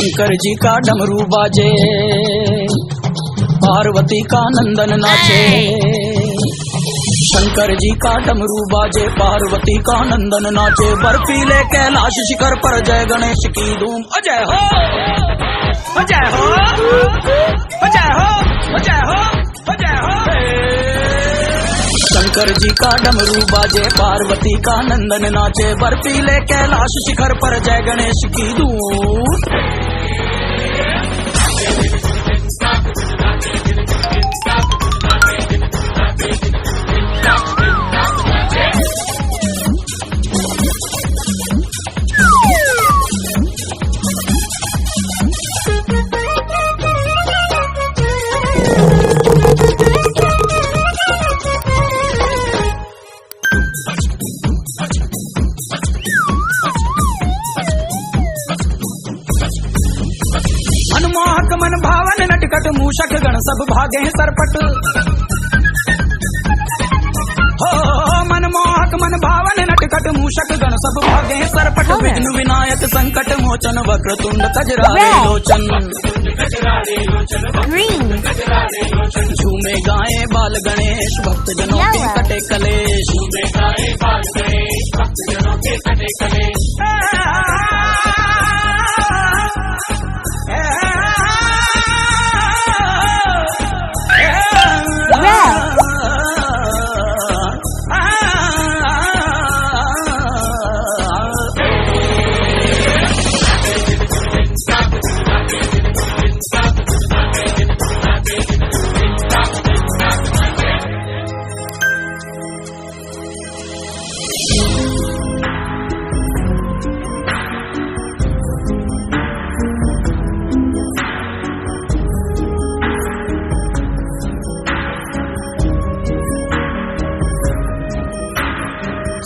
शंकर जी का डमरू बाजे, पार्वती का नंदन नाचे। शंकर जी का डमरू बाजे, पार्वती का नंदन नाचे। बर्फीले कैलाश शिखर पर जय गणेश की धूम। अजय हो, अजय हो, अजय हो, अजय हो, अजय हो। शंकर जी का डमरू बाजे, पार्वती का नंदन नाचे। बर्फीले कैलाश शिखर पर जय गणेश की धूम। मनमोहक मन भावन नटखट मूषक गण सब भागे हैं सरपट। हो मनमोहक मन भावन नटखट मूषक गण सब भागे हैं सरपट। विघ्न विनायक संकट मोचन वक्रतुंड कजरारे लोचन। झूमे गाए बाल गणेश भक्त जनों के कटे कलेश। झूमे गाए बाल गणेश भक्त जनों के कटे कलेश।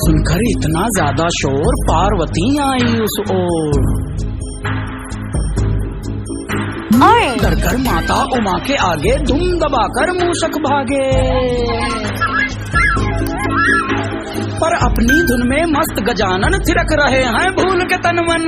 सुनकर इतना ज्यादा शोर, पार्वती आई उस ओर। डरकर माता उमा के आगे दुम दबाकर मूषक भागे। पर अपनी धुन में मस्त गजानन थिरक रहे हैं भूल के तन मन।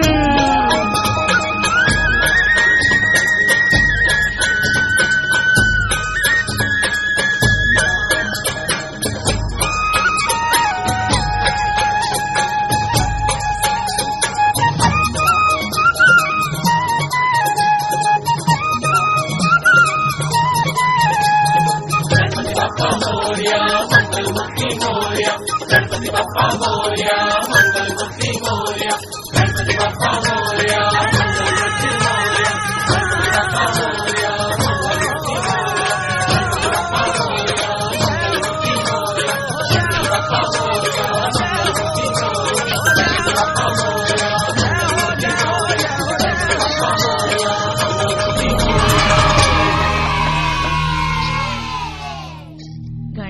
गणपति बप्पा मोरया, मंगल मूर्ति मोरया, गणपति बप्पा मोरया।